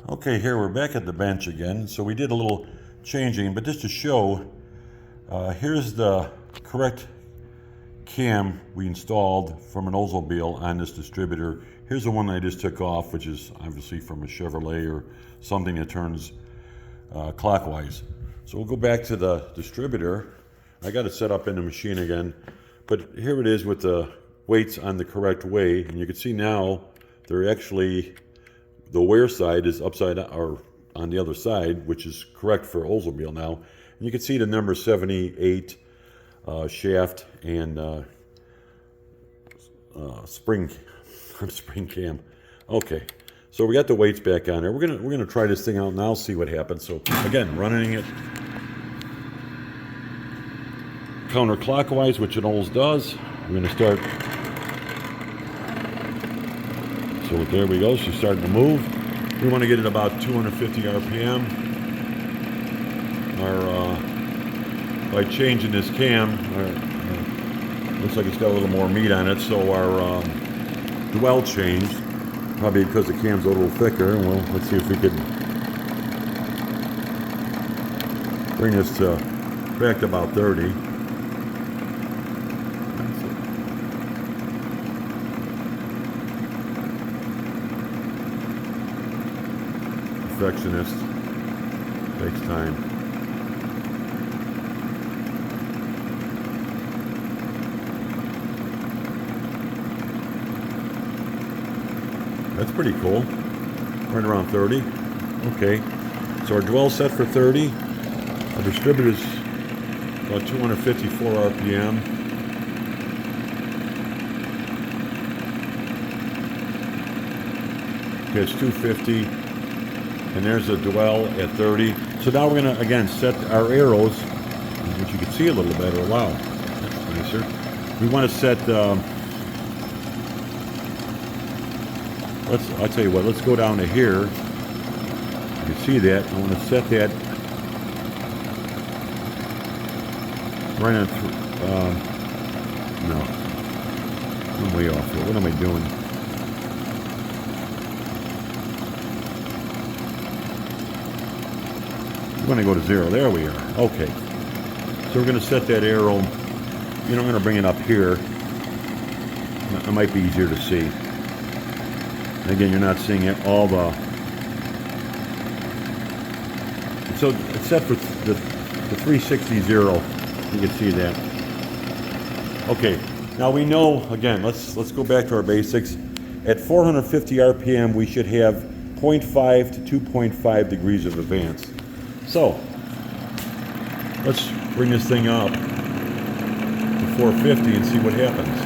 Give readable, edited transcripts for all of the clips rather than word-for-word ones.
Okay, here we're back at the bench again. So we did a little changing, but just to show, here's the correct cam we installed from an Oldsmobile on this distributor. Here's the one I just took off, which is obviously from a Chevrolet or something that turns clockwise. So we'll go back to the distributor. I got it set up in the machine again, but here it is with the weights on the correct way, and you can see now they're actually, the wear side is upside down, or on the other side, which is correct for Oldsmobile now. And you can see the number 78 shaft and spring cam. Okay, so we got the weights back on there. We're gonna try this thing out now, see what happens. So again, running it counterclockwise, which it always does. We're gonna start. So there we go. She's starting to move. We want to get it about 250 RPM. By changing this cam, looks like it's got a little more meat on it. So our dwell changed, probably because the cam's a little thicker. Well, let's see if we could bring this back to about 30. Perfectionist, takes time. That's pretty cool. Right around 30. Okay. So our dwell set for 30. Our distributor's about 254 RPM. Okay, it's 250. And there's a dwell at 30. So now we're going to, again, set our arrows, which you can see a little better. Wow, that's nicer. We want to set, I'll tell you what, let's go down to here. You can see that. I want to set that right on, no, I'm way off here. What am I doing? We're going to go to 0. There we are. Okay. So we're going to set that arrow. I'm going to bring it up here. It might be easier to see. And again, you're not seeing it, all the... So it's set for the 360 0. You can see that. Okay. Now we know, again, let's go back to our basics. At 450 RPM, we should have 0.5 to 2.5 degrees of advance. So, let's bring this thing up to 450 and see what happens.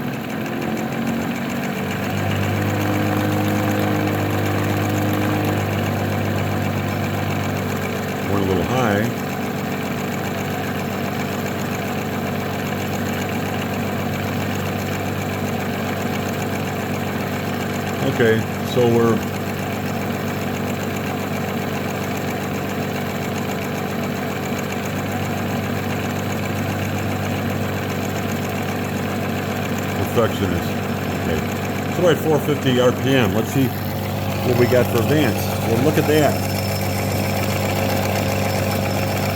Went a little high. Okay, so we're perfectionist. Okay. So we're at 450 RPM. Let's see what we got for advance. Well, look at that.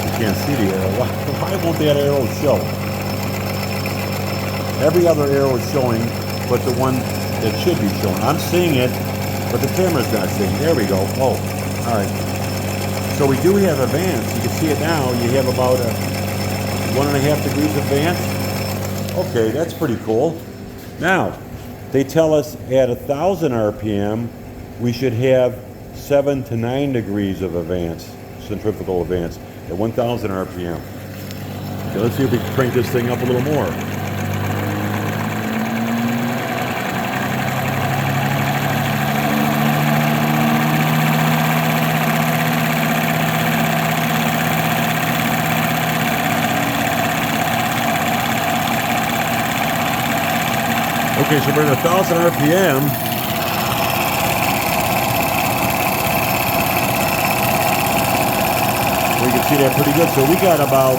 You can't see the arrow. Why won't that arrow show? Every other arrow is showing, but the one that should be showing. I'm seeing it, but the camera's not seeing it. There we go. Oh, all right. So we do have advance. You can see it now. You have about 1.5 degrees advance. Okay, that's pretty cool. Now, they tell us at 1,000 RPM, we should have 7 to 9 degrees of advance, centrifugal advance, at 1,000 RPM. Okay, let's see if we can crank this thing up a little more. Okay, so we're at 1,000 RPM. We can see that pretty good. So we got about,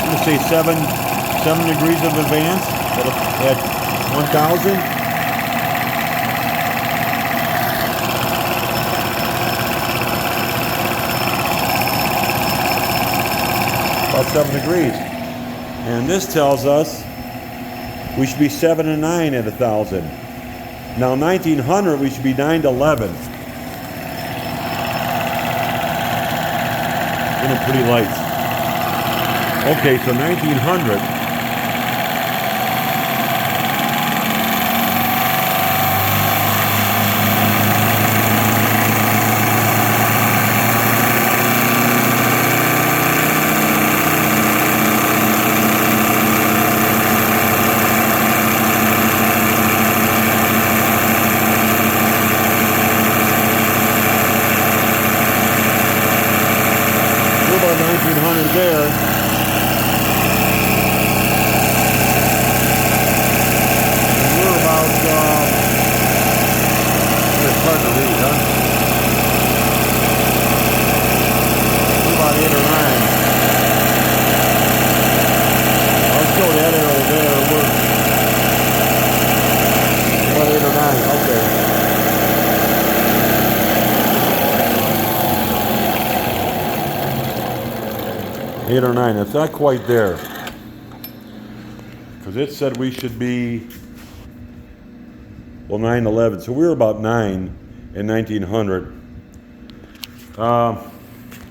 I'm going to say 7 degrees of advance at 1,000. about 7 degrees. And this tells us we should be 7 to 9 at 1,000. Now 1900, we should be 9 to 11. Getting pretty light. Okay, so 1900. About 1900 there. And we're about, it's hard to read, huh? We're about 8 or 9. I'll show that arrow there. We're about 8 or 9, okay. 8 or 9, it's not quite there. Because it said we should be, well, 911. So we were about 9 in 1900.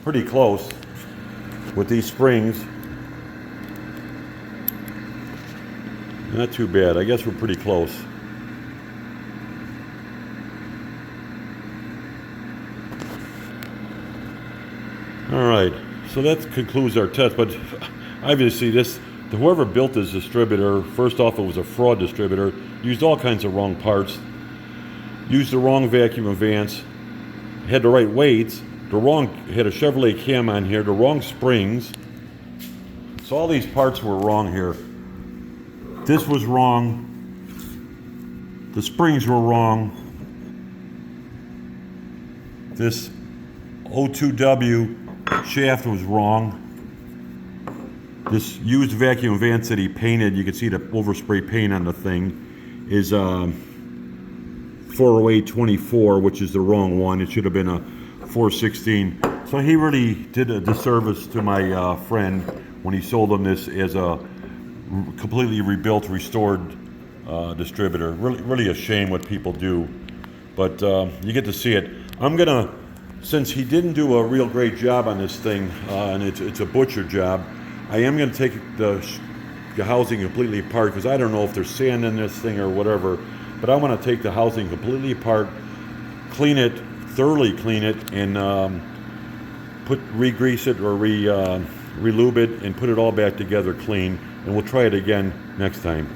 Pretty close with these springs. Not too bad. I guess we're pretty close. All right. So that concludes our test, but obviously whoever built this distributor, first off, it was a fraud distributor, used all kinds of wrong parts, used the wrong vacuum advance, had the right weights, had a Chevrolet cam on here, the wrong springs. So all these parts were wrong here. This was wrong. The springs were wrong. This O2W shaft was wrong. This used vacuum advance that he painted, you can see the overspray paint on the thing, is 40824, which is the wrong one. It should have been a 416. So he really did a disservice to my friend when he sold him this as a completely rebuilt, restored distributor. Really a shame what people do, but you get to see it. I'm gonna, since he didn't do a real great job on this thing, and it's a butcher job, I am going to take the housing completely apart, because I don't know if there's sand in this thing or whatever, but I want to take the housing completely apart, clean it, thoroughly clean it, and re-grease it or re-lube it and put it all back together clean, and we'll try it again next time.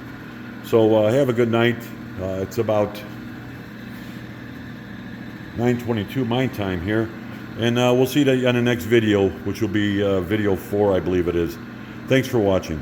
So have a good night. It's about 9:22 my time here, and we'll see you on the next video, which will be video 4, I believe it is. Thanks for watching.